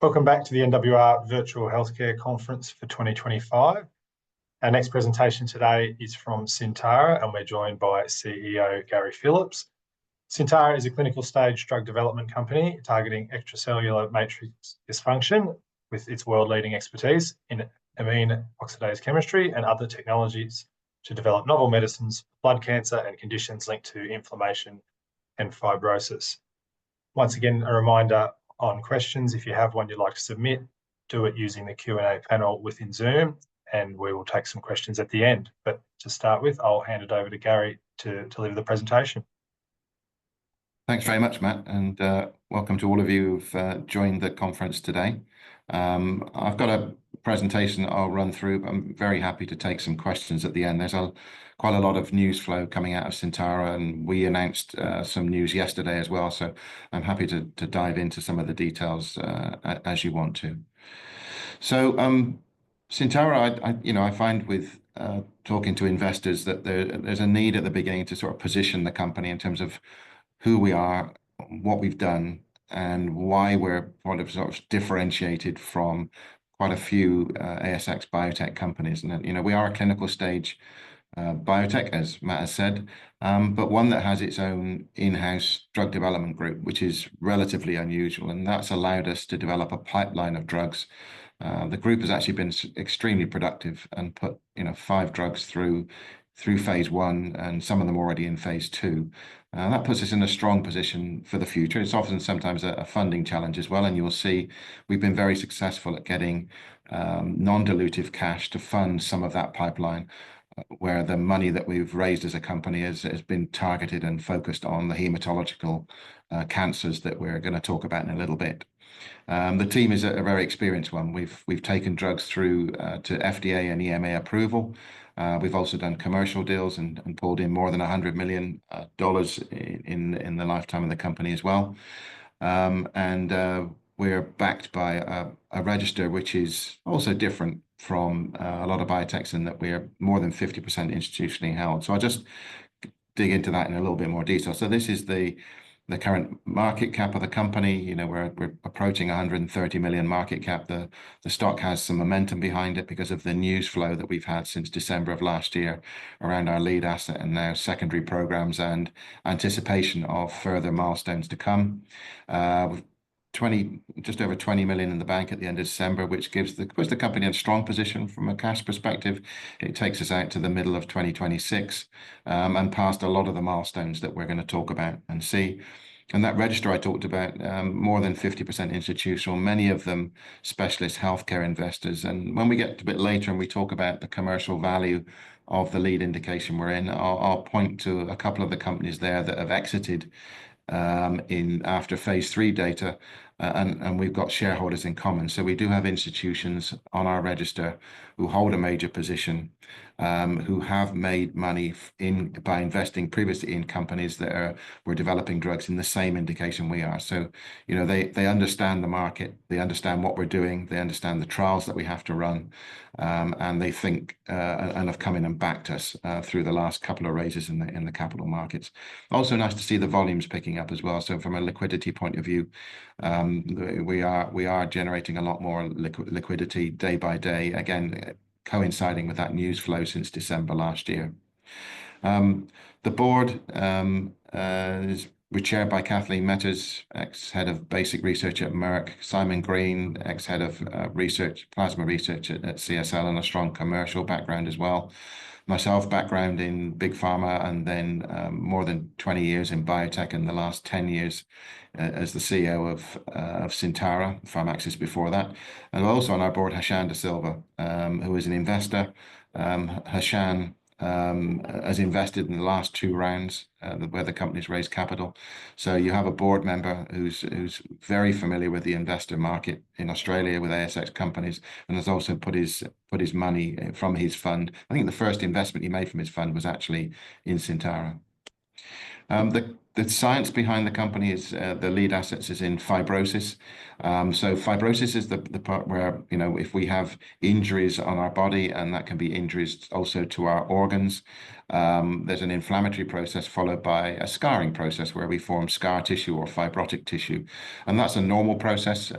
Welcome back to the NWR Virtual Healthcare Conference for 2025. Our next presentation today is from Syntara, and we're joined by CEO Gary Phillips. Syntara is a clinical stage drug development company targeting extracellular matrix dysfunction with its world-leading expertise in amine oxidase chemistry and other technologies to develop novel medicines for blood cancer and conditions linked to inflammation and fibrosis. Once again, a reminder on questions. If you have one you'd like to submit, do it using the Q&A panel within Zoom, and we will take some questions at the end. But to start with, I'll hand it over to Gary to deliver the presentation. Thanks very much, Matt, and welcome to all of you who've joined the conference today. I've got a presentation I'll run through, but I'm very happy to take some questions at the end. There's quite a lot of news flow coming out of Syntara, and we announced some news yesterday as well, so I'm happy to dive into some of the details as you want to. So Syntara, I find with talking to investors that there's a need at the beginning to sort of position the company in terms of who we are, what we've done, and why we're sort of differentiated from quite a few ASX biotech companies. And we are a clinical stage biotech, as Matt has said, but one that has its own in-house drug development group, which is relatively unusual, and that's allowed us to develop a pipeline of drugs. The group has actually been extremely productive and put 5 drugs through phase 1, and some of them already in phase 2. That puts us in a strong position for the future. It's often sometimes a funding challenge as well, and you'll see we've been very successful at getting non-dilutive cash to fund some of that pipeline, where the money that we've raised as a company has been targeted and focused on the hematological cancers that we're going to talk about in a little bit. The team is a very experienced one. We've taken drugs through to FDA and EMA approval. We've also done commercial deals and pulled in more than $100 million in the lifetime of the company as well. We're backed by a register which is also different from a lot of biotechs in that we're more than 50% institutionally held. So I'll just dig into that in a little bit more detail. So this is the current market cap of the company. We're approaching 130 million market cap. The stock has some momentum behind it because of the news flow that we've had since December of last year around our lead asset and now secondary programs and anticipation of further milestones to come. Just over 20 million in the bank at the end of December, which puts the company in a strong position from a cash perspective. It takes us out to the middle of 2026 and past a lot of the milestones that we're going to talk about and see. And that register I talked about, more than 50% institutional, many of them specialist healthcare investors. And when we get a bit later and we talk about the commercial value of the lead indication we're in, I'll point to a couple of the companies there that have exited after phase 3 data, and we've got shareholders in common. So we do have institutions on our register who hold a major position, who have made money by investing previously in companies that were developing drugs in the same indication we are. So they understand the market, they understand what we're doing, they understand the trials that we have to run, and they think and have come in and backed us through the last couple of raises in the capital markets. Also nice to see the volumes picking up as well. So from a liquidity point of view, we are generating a lot more liquidity day by day, again coinciding with that news flow since December last year. The board we're chaired by Kathleen Metters, ex-head of basic research at Merck, Simon Green, ex-head of plasma research at CSL, and a strong commercial background as well. Myself, background in big pharma, and then more than 20 years in biotech, and the last 10 years as the CEO of Syntara, Pharmaxis before that. And also on our board, Hashan De Silva, who is an investor. Hashan has invested in the last 2 rounds where the company's raised capital. So you have a board member who's very familiar with the investor market in Australia with ASX companies, and has also put his money from his fund. I think the first investment he made from his fund was actually in Syntara. The science behind the company is the lead assets is in fibrosis. So fibrosis is the part where, if we have injuries on our body, and that can be injuries also to our organs, there's an inflammatory process followed by a scarring process where we form scar tissue or fibrotic tissue. And that's a normal process.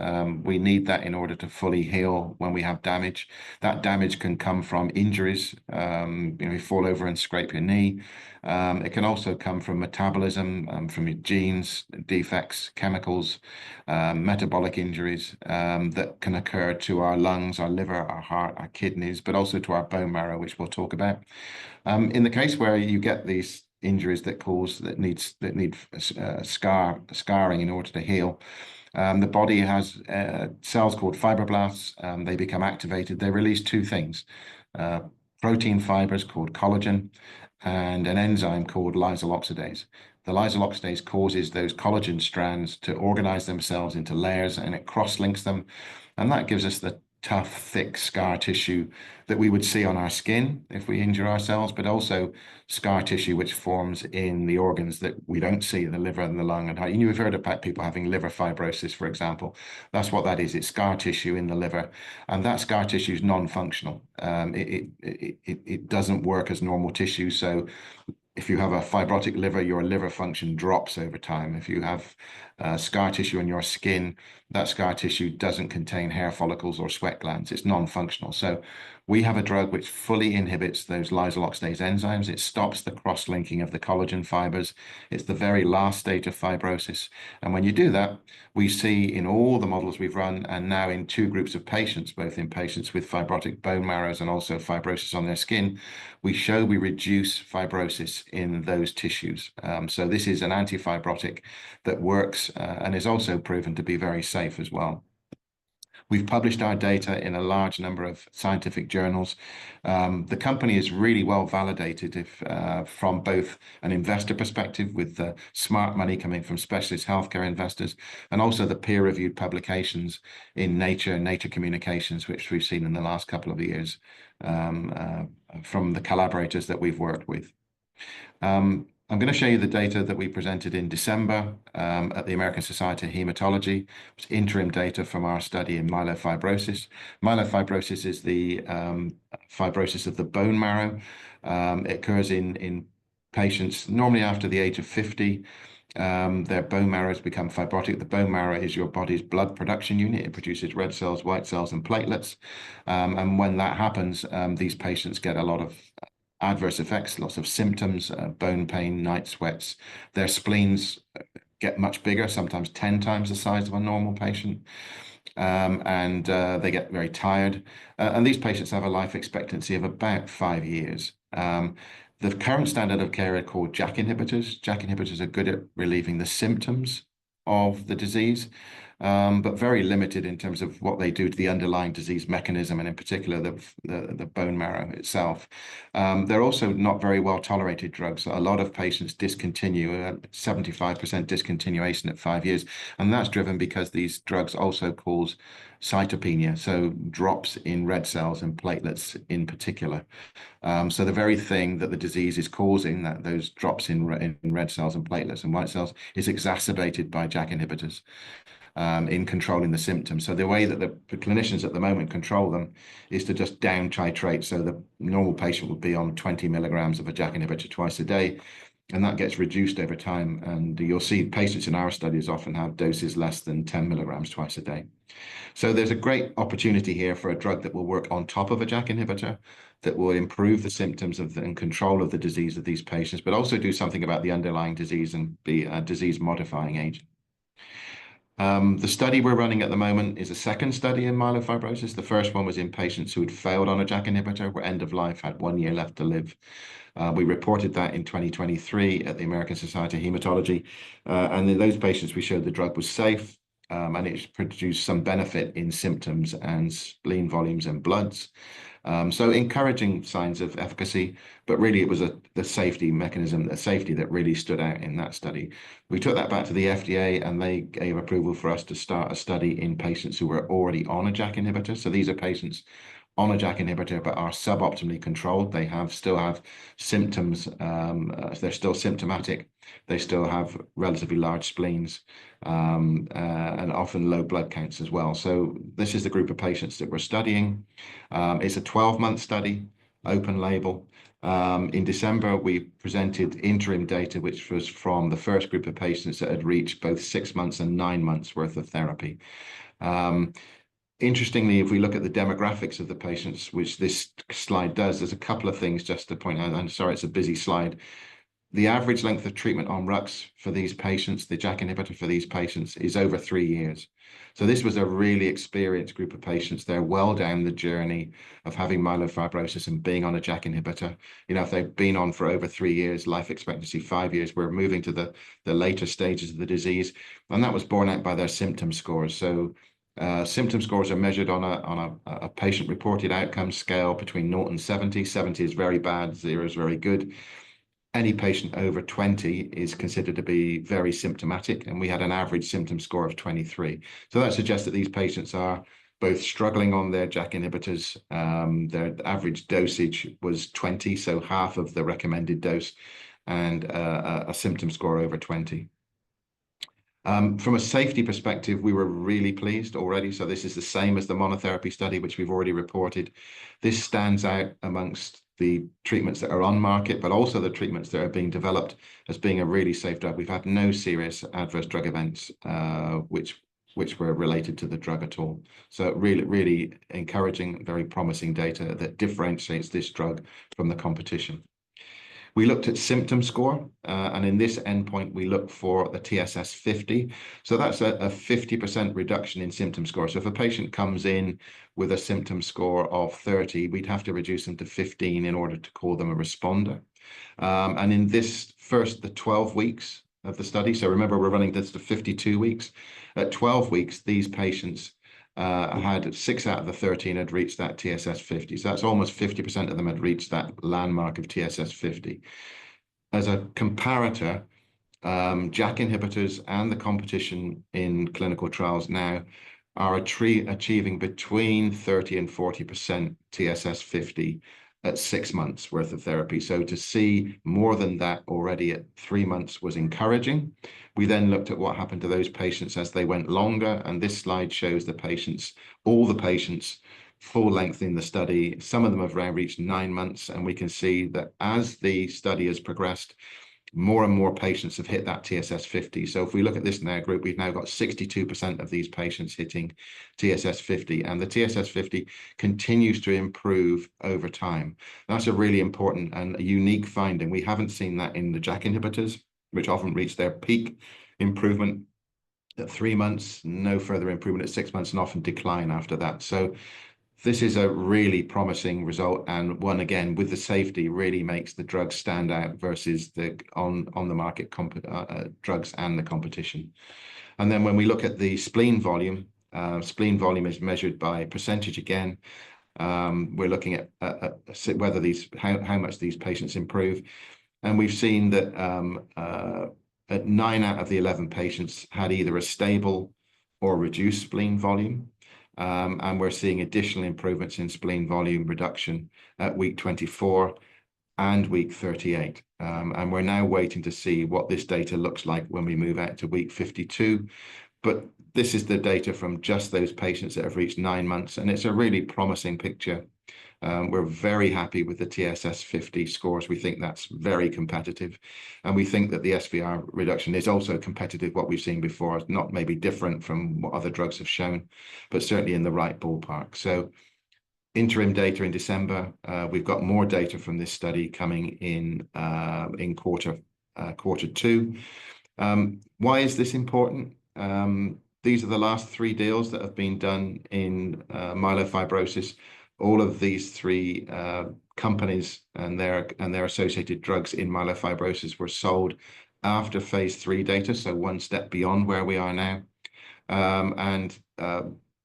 We need that in order to fully heal when we have damage. That damage can come from injuries. You fall over and scrape your knee. It can also come from metabolism, from your genes, defects, chemicals, metabolic injuries that can occur to our lungs, our liver, our heart, our kidneys, but also to our bone marrow, which we'll talk about. In the case where you get these injuries that need scarring in order to heal, the body has cells called fibroblasts. They become activated. They release two things: protein fibers called collagen, and an enzyme called lysyl oxidase. The lysyl oxidase causes those collagen strands to organize themselves into layers, and it cross-links them. And that gives us the tough, thick scar tissue that we would see on our skin if we injure ourselves, but also scar tissue which forms in the organs that we don't see, the liver and the lung and heart. You've heard about people having liver fibrosis, for example. That's what that is. It's scar tissue in the liver, and that scar tissue is non-functional. It doesn't work as normal tissue. So if you have a fibrotic liver, your liver function drops over time. If you have scar tissue on your skin, that scar tissue doesn't contain hair follicles or sweat glands. It's non-functional. So we have a drug which fully inhibits those lysyl oxidase enzymes. It stops the cross-linking of the collagen fibers. It's the very last stage of fibrosis. And when you do that, we see in all the models we've run, and now in two groups of patients, both in patients with fibrotic bone marrows and also fibrosis on their skin, we reduce fibrosis in those tissues. So this is an anti-fibrotic that works and is also proven to be very safe as well. We've published our data in a large number of scientific journals. The company is really well validated from both an investor perspective, with smart money coming from specialist healthcare investors, and also the peer-reviewed publications in Nature and Nature Communications, which we've seen in the last couple of years from the collaborators that we've worked with. I'm going to show you the data that we presented in December at the American Society of Hematology. It's interim data from our study in myelofibrosis. Myelofibrosis is the fibrosis of the bone marrow. It occurs in patients normally after the age of 50. Their bone marrows become fibrotic. The bone marrow is your body's blood production unit. It produces red cells, white cells, and platelets. And when that happens, these patients get a lot of adverse effects, lots of symptoms, bone pain, night sweats. Their spleens get much bigger, sometimes 10 times the size of a normal patient. And they get very tired. And these patients have a life expectancy of about 5 years. The current standard of care are called JAK inhibitors. JAK inhibitors are good at relieving the symptoms of the disease, but very limited in terms of what they do to the underlying disease mechanism, and in particular the bone marrow itself. They're also not very well tolerated drugs. A lot of patients discontinue, 75% discontinuation at 5 years, and that's driven because these drugs also cause cytopenia, so drops in red cells and platelets in particular. So the very thing that the disease is causing, that those drops in red cells and platelets and white cells, is exacerbated by JAK inhibitors in controlling the symptoms. So the way that the clinicians at the moment control them is to just down titrate. So the normal patient would be on 20 milligrams of a JAK inhibitor twice a day, and that gets reduced over time. And you'll see patients in our studies often have doses less than 10 milligrams twice a day. So there's a great opportunity here for a drug that will work on top of a JAK inhibitor, that will improve the symptoms and control of the disease of these patients, but also do something about the underlying disease and be a disease-modifying agent. The study we're running at the moment is a second study in myelofibrosis. The first one was in patients who had failed on a JAK inhibitor, were end of life, had 1 year left to live. We reported that in 2023 at the American Society of Hematology. And in those patients, we showed the drug was safe, and it produced some benefit in symptoms and spleen volumes and bloods. So encouraging signs of efficacy, but really it was the safety mechanism, the safety that really stood out in that study. We took that back to the FDA, and they gave approval for us to start a study in patients who were already on a JAK inhibitor. So these are patients on a JAK inhibitor but are suboptimally controlled. They still have symptoms, they're still symptomatic, they still have relatively large spleens and often low blood counts as well. So this is the group of patients that we're studying. It's a 12-month study, open label. In December, we presented interim data, which was from the first group of patients that had reached both 6 months and 9 months worth of therapy. Interestingly, if we look at the demographics of the patients, which this slide does, there's a couple of things just to point out. I'm sorry, it's a busy slide. The average length of treatment on Rux for these patients, the JAK inhibitor for these patients, is over 3 years. So this was a really experienced group of patients. They're well down the journey of having myelofibrosis and being on a JAK inhibitor. You know, if they've been on for over 3 years, life expectancy 5 years, we're moving to the later stages of the disease. And that was borne out by their symptom scores. So symptom scores are measured on a patient-reported outcome scale between 0 and 70. 70 is very bad, 0 is very good. Any patient over 20 is considered to be very symptomatic, and we had an average symptom score of 23. So that suggests that these patients are both struggling on their JAK inhibitors. Their average dosage was 20, so half of the recommended dose, and a symptom score over 20. From a safety perspective, we were really pleased already. So this is the same as the monotherapy study, which we've already reported. This stands out amongst the treatments that are on market, but also the treatments that are being developed as being a really safe drug. We've had no serious adverse drug events, which were related to the drug at all. So really, really encouraging, very promising data that differentiates this drug from the competition. We looked at symptom score, and in this endpoint, we looked for the TSS 50. So that's a 50% reduction in symptom score. So if a patient comes in with a symptom score of 30, we'd have to reduce them to 15 in order to call them a responder. And in this the 12 weeks of the study, so remember, we're running this to 52 weeks. At 12 weeks, these patients had 6 out of the 13 had reached that TSS 50. So that's almost 50% of them had reached that landmark of TSS 50. As a comparator, JAK inhibitors and the competition in clinical trials now are achieving between 30 and 40% TSS 50 at 6 months worth of therapy. So to see more than that already at 3 months was encouraging. We then looked at what happened to those patients as they went longer, and this slide shows the patients, all the patients, full length in the study. Some of them have now reached 9 months, and we can see that as the study has progressed, more and more patients have hit that TSS 50. So if we look at this in our group, we've now got 62% of these patients hitting TSS 50, and the TSS 50 continues to improve over time. That's a really important and a unique finding. We haven't seen that in the JAK inhibitors, which often reach their peak improvement at 3 months, no further improvement at 6 months, and often decline after that. So this is a really promising result, and one, again, with the safety, really makes the drug stand out versus the on the market drugs and the competition. And then when we look at the spleen volume is measured by percentage again. We're looking at whether how much these patients improve. And we've seen that at 9 out of the 11 patients had either a stable or reduced spleen volume. And we're seeing additional improvements in spleen volume reduction at week 24 and week 38. And we're now waiting to see what this data looks like when we move out to week 52. But this is the data from just those patients that have reached 9 months, and it's a really promising picture. We're very happy with the TSS 50 scores. We think that's very competitive. And we think that the SVR reduction is also competitive, what we've seen before. It's not maybe different from what other drugs have shown, but certainly in the right ballpark. So interim data in December. We've got more data from this study coming in quarter 2. Why is this important? These are the last 3 deals that have been done in myelofibrosis. All of these 3 companies and their associated drugs in myelofibrosis were sold after phase 3 data, so one step beyond where we are now. And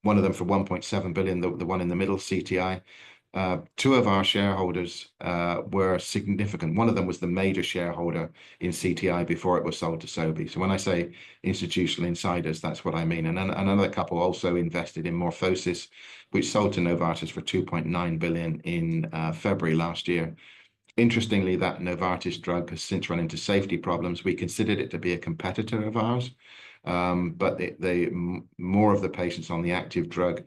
one of them for 1.7 billion, the one in the middle, CTI. 2 of our shareholders were significant. One of them was the major shareholder in CTI before it was sold to Sobi. So when I say institutional insiders, that's what I mean. And another couple also invested in MorphoSys, which sold to Novartis for 2.9 billion in February last year. Interestingly, that Novartis drug has since run into safety problems. We considered it to be a competitor of ours, but more of the patients on the active drug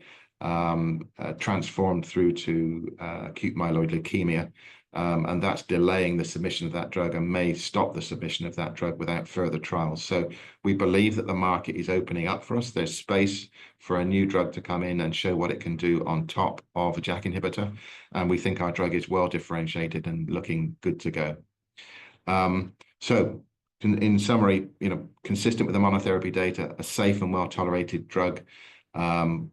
transformed through to acute myeloid leukemia, and that's delaying the submission of that drug and may stop the submission of that drug without further trials. So we believe that the market is opening up for us. There's space for a new drug to come in and show what it can do on top of a JAK inhibitor, and we think our drug is well differentiated and looking good to go. So in summary, consistent with the monotherapy data, a safe and well-tolerated drug.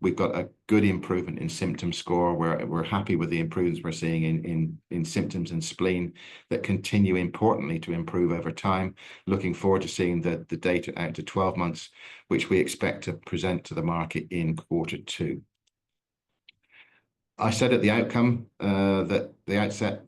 We've got a good improvement in symptom score. We're happy with the improvements we're seeing in symptoms and spleen that continue, importantly, to improve over time. Looking forward to seeing the data out to 12 months, which we expect to present to the market in Q2. I said at the outset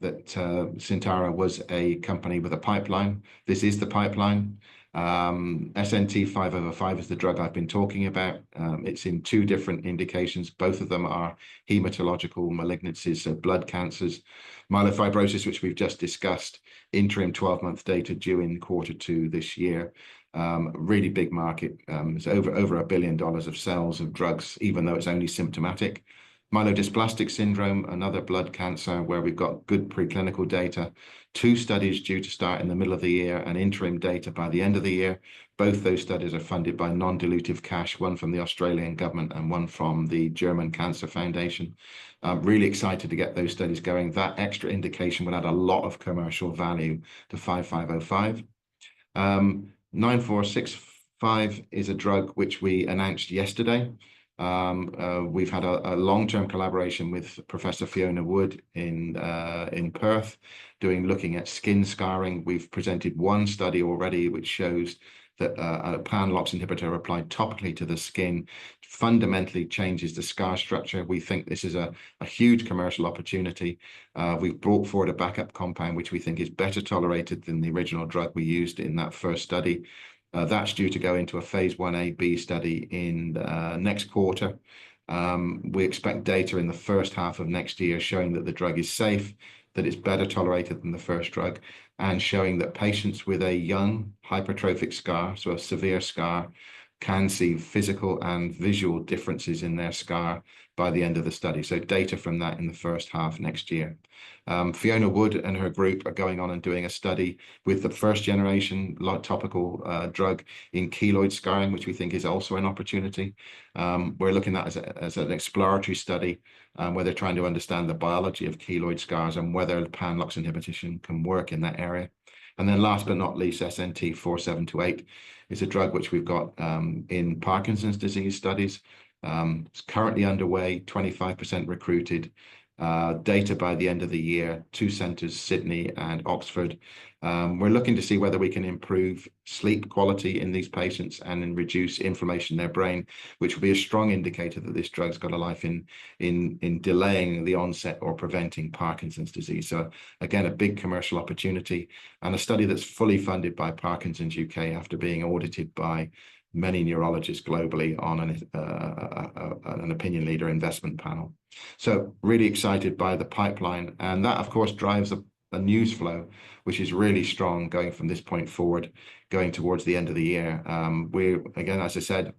that Syntara was a company with a pipeline. This is the pipeline. SNT 505 is the drug I've been talking about. It's in 2 different indications. Both of them are hematological malignancies, so blood cancers. Myelofibrosis, which we've just discussed, interim 12-month data due in Q2 this year. Really big market. It's over $1 billion of sales of drugs, even though it's only symptomatic. Myelodysplastic syndrome, another blood cancer where we've got good preclinical data. 2 studies due to start in the middle of the year and interim data by the end of the year. Both those studies are funded by non-dilutive cash, one from the Australian government and one from the German Cancer Foundation. I'm really excited to get those studies going. That extra indication will add a lot of commercial value to 5505. 9465 is a drug which we announced yesterday. We've had a long-term collaboration with Professor Fiona Wood in Perth, looking at skin scarring. We've presented 1 study already which shows that a pan-LOX inhibitor applied topically to the skin fundamentally changes the scar structure. We think this is a huge commercial opportunity. We've brought forward a backup compound which we think is better tolerated than the original drug we used in that first study. That's due to go into a phase 1a/b study in next quarter. We expect data in the first half of next year showing that the drug is safe, that it's better tolerated than the first drug, and showing that patients with a young hypertrophic scar, so a severe scar, can see physical and visual differences in their scar by the end of the study. So data from that in the first half next year. Fiona Wood and her group are going on and doing a study with the first generation topical drug in keloid scarring, which we think is also an opportunity. We're looking at as an exploratory study where they're trying to understand the biology of keloid scars and whether pan-LOX inhibition can work in that area. And then last but not least, SNT 4728 is a drug which we've got in Parkinson's disease studies. It's currently underway, 25% recruited. Data by the end of the year, 2 centers, Sydney and Oxford. We're looking to see whether we can improve sleep quality in these patients and then reduce inflammation in their brain, which will be a strong indicator that this drug's got a life in delaying the onset or preventing Parkinson's disease. So again, a big commercial opportunity and a study that's fully funded by Parkinson's UK after being audited by many neurologists globally on an opinion leader investment panel. So really excited by the pipeline, and that of course drives a news flow which is really strong going from this point forward, going towards the end of the year. We're again, as I said,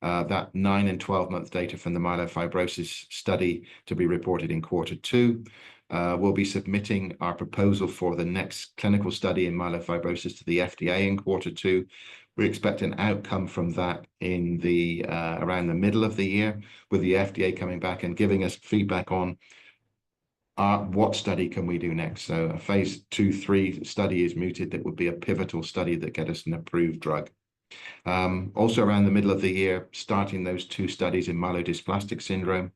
that 9 and 12-month data from the myelofibrosis study to be reported in Q2. We'll be submitting our proposal for the next clinical study in myelofibrosis to the FDA in Q2. We expect an outcome from that in around the middle of the year, with the FDA coming back and giving us feedback on what study can we do next. So a phase 2/3 study is mooted that would be a pivotal study that get us an approved drug. Also around the middle of the year, starting those 2 studies in myelodysplastic syndrome,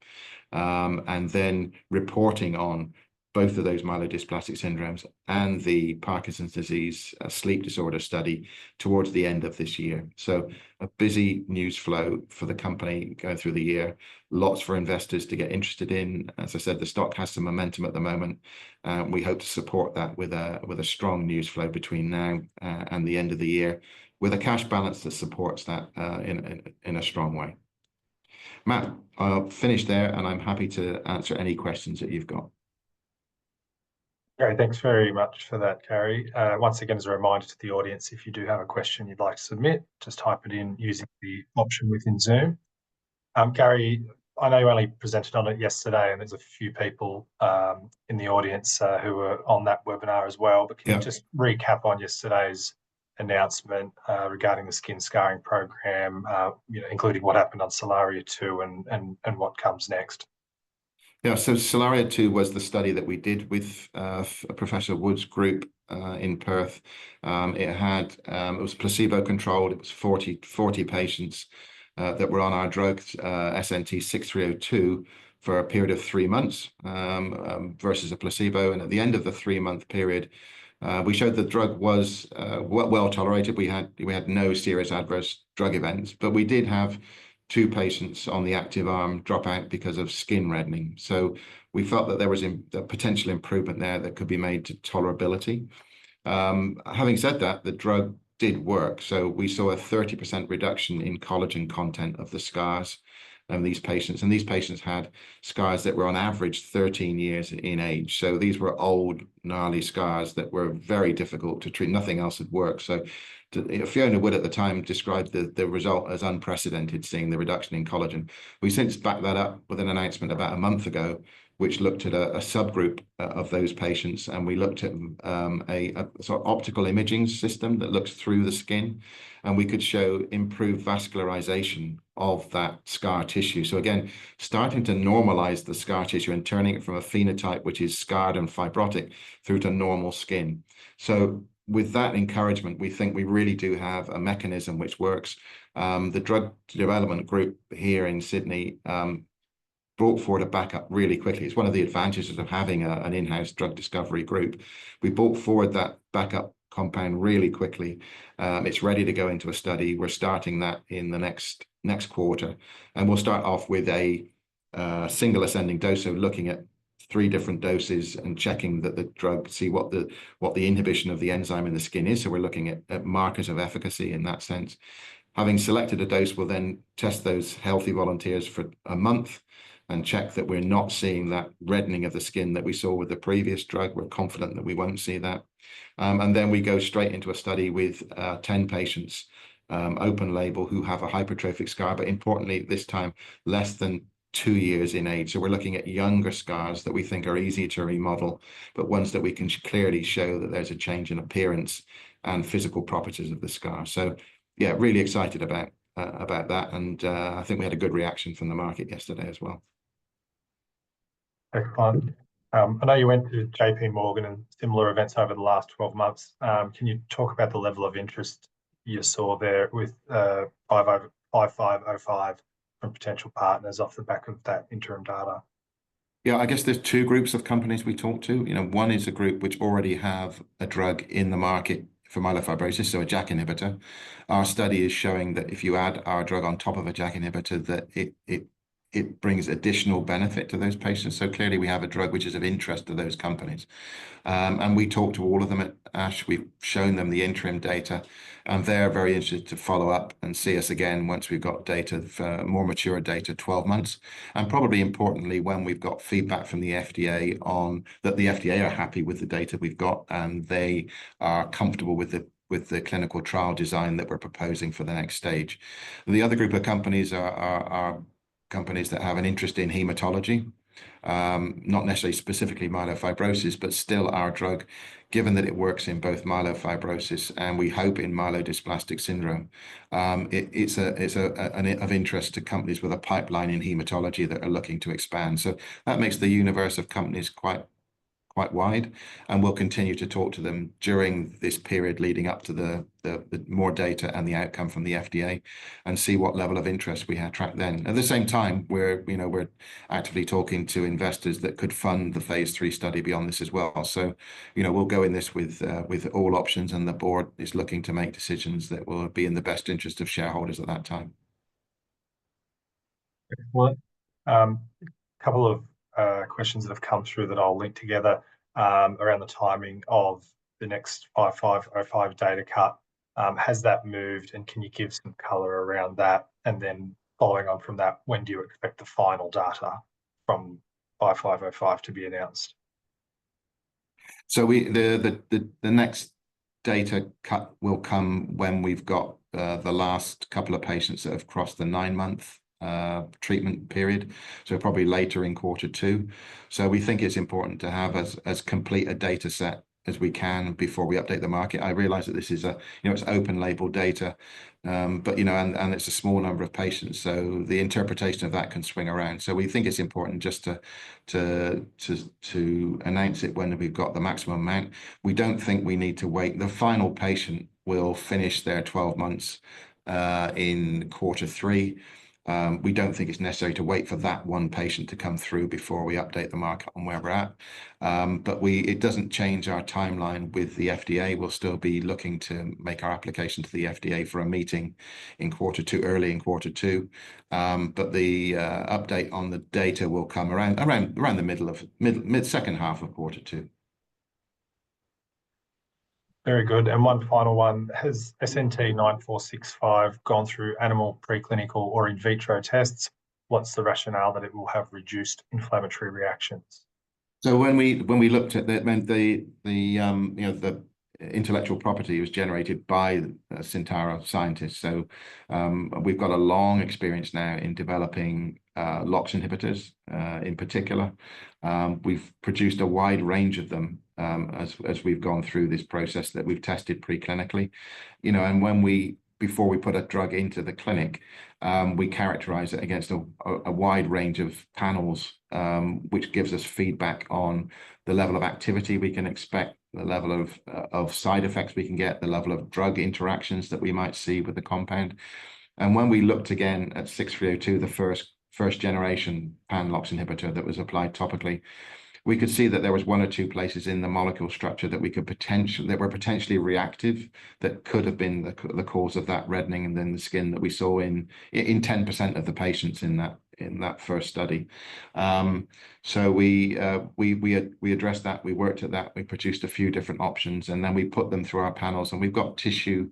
and then reporting on both of those myelodysplastic syndromes and the Parkinson's disease sleep disorder study towards the end of this year. So a busy news flow for the company going through the year. Lots for investors to get interested in. As I said, the stock has some momentum at the moment. We hope to support that with a strong news flow between now and the end of the year, with a cash balance that supports that in a strong way. Matt, I'll finish there, and I'm happy to answer any questions that you've got. Great, thanks very much for that, Gary. Once again, as a reminder to the audience, if you do have a question you'd like to submit, just type it in using the option within Zoom. Gary, I know you only presented on it yesterday, and there's a few people in the audience who were on that webinar as well. But can you just recap on yesterday's announcement regarding the skin scarring program, including what happened on Solaria 2 and what comes next? Yeah, so Solaria 2 was the study that we did with Professor Wood's group in Perth. It was placebo controlled. It was 40 patients that were on our drug SNT 6302 for a period of 3 months versus a placebo. And at the end of the 3-month period, we showed the drug was well tolerated. We had no serious adverse drug events, but we did have 2 patients on the active arm drop out because of skin reddening. So we felt that there was a potential improvement there that could be made to tolerability. Having said that, the drug did work. So we saw a 30% reduction in collagen content of the scars of these patients. And these patients had scars that were on average 13 years in age. So these were old, gnarly scars that were very difficult to treat. Nothing else had worked. So Fiona Wood at the time described the result as unprecedented, seeing the reduction in collagen. We since backed that up with an announcement about a month ago, which looked at a subgroup of those patients, and we looked at a sort of optical imaging system that looks through the skin, and we could show improved vascularization of that scar tissue. So again, starting to normalize the scar tissue and turning it from a phenotype which is scarred and fibrotic through to normal skin. So with that encouragement, we think we really do have a mechanism which works. The drug development group here in Sydney brought forward a backup really quickly. It's one of the advantages of having an in-house drug discovery group. We brought forward that backup compound really quickly. It's ready to go into a study. We're starting that in the next quarter, and we'll start off with a single ascending dose, so looking at 3 different doses and checking that the drug, see what the inhibition of the enzyme in the skin is. So we're looking at markers of efficacy in that sense. Having selected a dose, we'll then test those healthy volunteers for a month and check that we're not seeing that reddening of the skin that we saw with the previous drug. We're confident that we won't see that. And then we go straight into a study with 10 patients, open label, who have a hypertrophic scar, but importantly, this time, less than 2 years in age. So we're looking at younger scars that we think are easy to remodel, but ones that we can clearly show that there's a change in appearance and physical properties of the scar. So yeah, really excited about that. And I think we had a good reaction from the market yesterday as well. Excellent. I know you went to JP Morgan and similar events over the last 12 months. Can you talk about the level of interest you saw there with 5505 from potential partners off the back of that interim data? Yeah, I guess there's 2 groups of companies we talk to. One is a group which already have a drug in the market for myelofibrosis, so a JAK inhibitor. Our study is showing that if you add our drug on top of a JAK inhibitor, that it brings additional benefit to those patients. So clearly we have a drug which is of interest to those companies. And we talked to all of them at ASH. We've shown them the interim data, and they're very interested to follow up and see us again once we've got data, for more mature data, 12 months. And probably importantly, when we've got feedback from the FDA on that, the FDA are happy with the data we've got, and they are comfortable with the clinical trial design that we're proposing for the next stage. The other group of companies are companies that have an interest in hematology, not necessarily specifically myelofibrosis, but still our drug, given that it works in both myelofibrosis and we hope in myelodysplastic syndrome, it's of interest to companies with a pipeline in hematology that are looking to expand. So that makes the universe of companies quite wide, and we'll continue to talk to them during this period leading up to the more data and the outcome from the FDA, and see what level of interest we attract then. At the same time, we're actively talking to investors that could fund the phase 3 study beyond this as well. So we'll go in this with all options, and the board is looking to make decisions that will be in the best interest of shareholders at that time. Excellent. A couple of questions that have come through that I'll link together around the timing of the next 5505 data cut. Has that moved, and can you give some color around that? And then following on from that, when do you expect the final data from 5505 to be announced? So the next data cut will come when we've got the last couple of patients that have crossed the 9-month treatment period, so probably later in Q2. So we think it's important to have as complete a data set as we can before we update the market. I realize that this is it's open label data, but and it's a small number of patients, so the interpretation of that can swing around. So we think it's important just to announce it when we've got the maximum amount. We don't think we need to wait. The final patient will finish their 12 months in Q3. We don't think it's necessary to wait for that one patient to come through before we update the market on where we're at. But it doesn't change our timeline with the FDA. We'll still be looking to make our application to the FDA for a meeting in Q2, early in Q2. But the update on the data will come around the middle of mid second half of Q2. Very good. And one final one, has SNT 9465 gone through animal preclinical or in vitro tests? What's the rationale that it will have reduced inflammatory reactions? So when we looked at that, the intellectual property was generated by Syntara scientists. So we've got a long experience now in developing LOX inhibitors in particular. We've produced a wide range of them as we've gone through this process that we've tested preclinically. And before we put a drug into the clinic, we characterize it against a wide range of panels, which gives us feedback on the level of activity we can expect, the level of side effects we can get, the level of drug interactions that we might see with the compound. And when we looked again at 6302, the first generation pan-LOX inhibitor that was applied topically, we could see that there was 1 or 2 places in the molecule structure that were potentially reactive, that could have been the cause of that reddening and then the skin that we saw in 10% of the patients in that first study. So we addressed that, we worked at that, we produced a few different options, and then we put them through our panels, and we've got tissue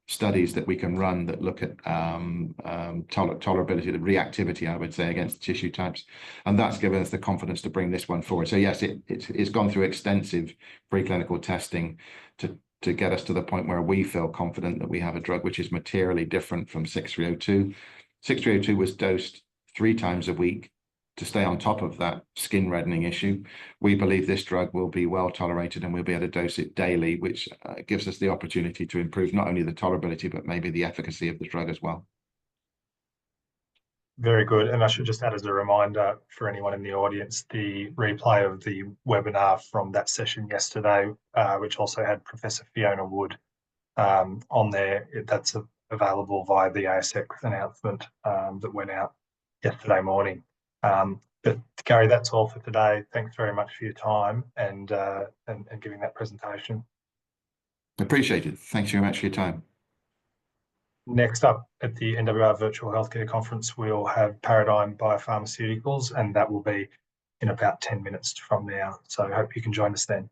studies that we can run that look at tolerability, the reactivity, I would say, against the tissue types, and that's given us the confidence to bring this one forward. So yes, it's gone through extensive preclinical testing to get us to the point where we feel confident that we have a drug which is materially different from 6302. 6302 was dosed 3 times a week to stay on top of that skin reddening issue. We believe this drug will be well tolerated and we'll be able to dose it daily, which gives us the opportunity to improve not only the tolerability, but maybe the efficacy of the drug as well. Very good. And I should just add as a reminder for anyone in the audience, the replay of the webinar from that session yesterday, which also had Professor Fiona Wood on there, that's available via the ASX announcement that went out yesterday morning. But Gary, that's all for today. Thanks very much for your time and giving that presentation. Appreciate it. Thanks very much for your time. Next up at the NWR Virtual Healthcare Conference, we'll have Paradigm Biopharmaceuticals, and that will be in about 10 minutes from now. So I hope you can join us then.